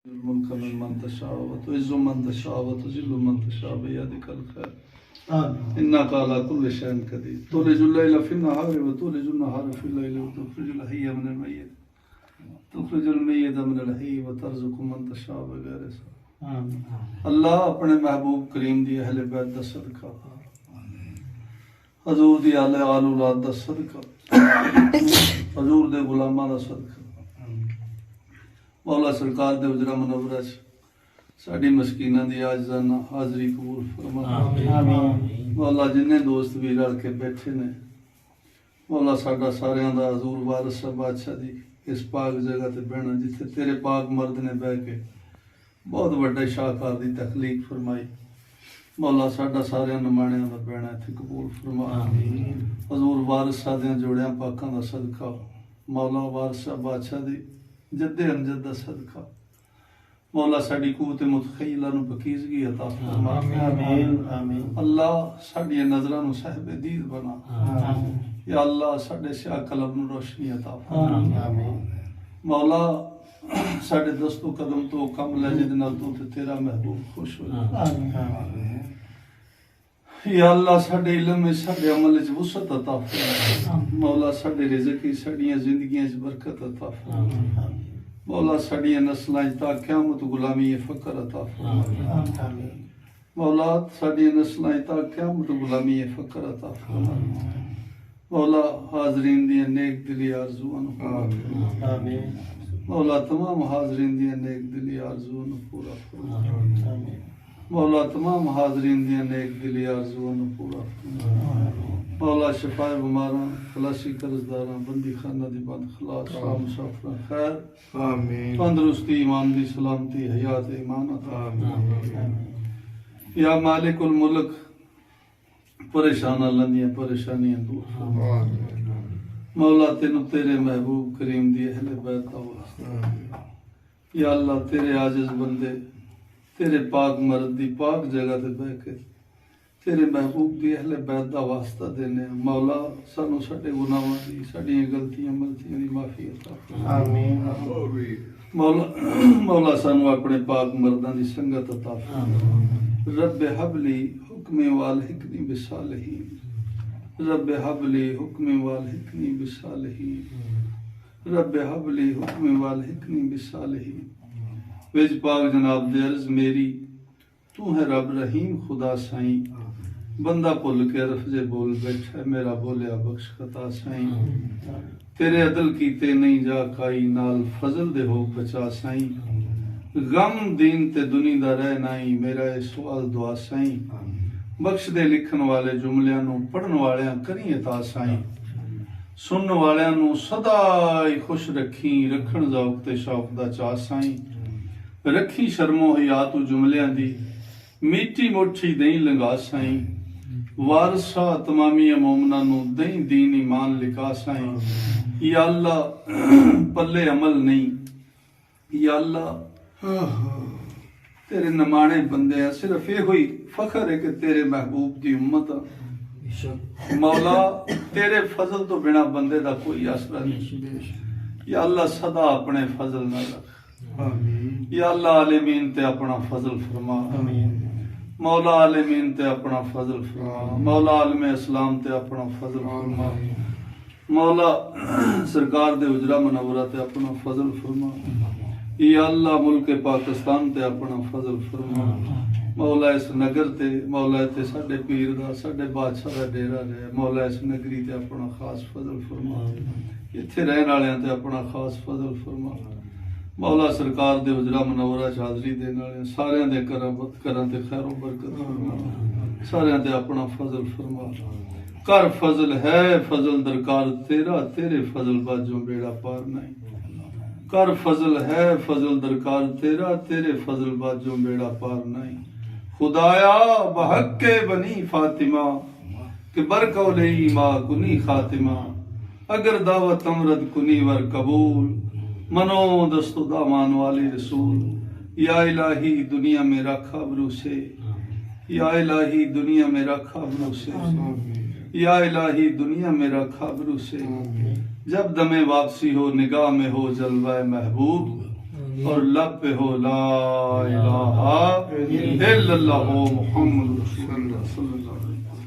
الملك ممن تشاء وتعز من تشاء وتذل من تشاء بيدك الخير إنك على كل شيء قدير تولج الليل في النهار وتولج النهار في الليل وتخرج الحي من الميت تخرج الميت من الحي وترزق من تشاء بغیر حساب. اللہ اپنے محبوب کریم دی اہل بیت دا صدقہ حضور دی آل اولاد دا صدقہ حضور دے غلاماں دا صدقہ مولا سرکار دے اجرا منورہ ساڑی مسکینہ دی عاجزانہ حاضری قبول فرما. مولا جنہیں دوست بھی رل کے بیٹھے نے مولا ساڈا ساریاں دا حضور وارث بادشاہ دی اس پاک جگہ تے بہنا جتھے تیرے پاک مرد نے بہ کے بہت بڑے شاہکار دی تخلیق فرمائی. مولا ساڈا ساریاں نمانیاں دا بہنا اتھے قبول فرما. حضور وارث دیاں جوڑیاں پاکاں دا صدقہ مولا وارث بادشاہ دی جد امجد دا صدقہ مولا ساڑی قوت متخیلہ نو پکیزگی عطا فرما. اللہ ساڑی نظرہ نو صاحب دید بنا. یا اللہ ساڑے سیاہ قلب نو روشنی عطا فرما. مولا ساڑے دست و قدم تو کم لجد نال تو تیرا محبوب خوش ہو جائے. یا اللہ ساڑے علم میں ساڑے عمل وچ وسعت عطا فرما. مولا ساڑے رزقی ساڑیاں زندگیاں وچ برکت عطا فرما. مولا ساڑیاں نسلاں تا قیامت غلامی فقر عطا فرما. مولا ساڑیاں نسلاں تا قیامت غلامی فقر عطا فرما. مولا حاضرین دی نیک دلی آرزوان پورا فرما. مولا تمام حاضرین دی نیک دلی آرزوان پورا فرما. مولا تمام حاضرین دی نیک دلی آرزوان پورا فرما. مولا شفاء بیماراں خلاصی قرضداراں بندی خانہ دی بند خلاص شام مسافراں خیر تندرستی ایمان دی سلامتی حیات ایمان عطا. یا مالک الملک پریشانہ لندیاں پریشانیاں دور فرما. مولا تینوں تیرے محبوب کریم دی اہل بیت دا واسطہ. یا اللہ تیرے عاجز بندے تیرے پاک مرد دی پاک جگہ تے بہ کے تیرے محبوب دی اہل بیت دا واسطہ دینے. مولا سانو ساڈے گناہاں دی ساڈیاں غلطیاں ملتیاں دی معافی عطا فرما. مولا سانو اپنے پاک مرداں دی سنگت عطا فرما. رب حب لی حکم والحقنی بالصالحین. رب حب لی حکم والحقنی بالصالحین. رب حب لی حکم والحقنی بالصالحین. ویج پاک جناب دے عرض میری تو ہے رب رحیم خدا سائیں. بندہ پل کے رفظے بول بیٹھا میرا بولیا بخش خطا سائیں. تیرے عدل کیتے نہیں جا کائی نال فضل دے ہو بچا سائیں. غم دین تے دنی دا رہ نائی میرا اے سوال دعا سائیں. بخش دے لکھن والے جملیاں نو پڑھن والیاں کریں عطا سائیں. سنن والیاں نو سدا خوش رکھیں رکھن ذوق تے شوق دا چا سائیں. رکھی شرمو حیات جملیاں دی میٹھی موٹھی دیں لنگا سائیں. وارثہ تمامی مومنہ نو دیں دین ایمان لکھا سائیں. یا اللہ پلے عمل نہیں. یا اللہ تیرے نمانے بندے ہیں صرف یہ ہوئی فخر ہے کہ تیرے محبوب دی امت. مولا تیرے فضل تو بنا بندے دا کوئی آسرا نہیں. یا اللہ صدا اپنے فضل نہ رکھ. یا اللہ عالمین تے اپنا فضل فرما. مولا عالمین تے اپنا فضل فرما. مولا عالم اسلام تے اپنا فضل فرما. مولا سرکار دے اجرا منورہ تے اپنا فضل فرما. یا اللہ ملک پاکستان تے اپنا فضل فرما. مولا اس نگر تے مولا تے ساڈے پیر دا ساڈے بادشاہ دا ڈیرا رہے. مولا اس نگری تے اپنا خاص فضل فرما. اتھے رہن والیاں تے اپنا خاص فضل فرما. مولا سرکار دے اجرا منورہ حاضری دین والے سارے دے کراں تے خیر و برکت فرما. سارے تے اپنا فضل فرما. کر فضل ہے فضل درکار تیرا تیرے فضل باجوں بیڑا پار نہیں. کر فضل ہے فضل درکار تیرا تیرے فضل باجوں بیڑا پار نہیں. خدایا بحق بنی فاطمہ کہ برکولئی ماں کنی خاتمہ. اگر دعوت امرد کنی ور قبول منو دستو دامان والی رسول. یا الہی دنیا میں رکھا بروسے. یا الہی دنیا میں رکھا بروسے. یا الہی دنیا میں رکھا بروسے. جب دم واپسی ہو نگاہ میں ہو جلوہ محبوب. اور لب پہ ہو لا الہ الا اللہ محمد رسول اللہ صلی اللہ علیہ وسلم.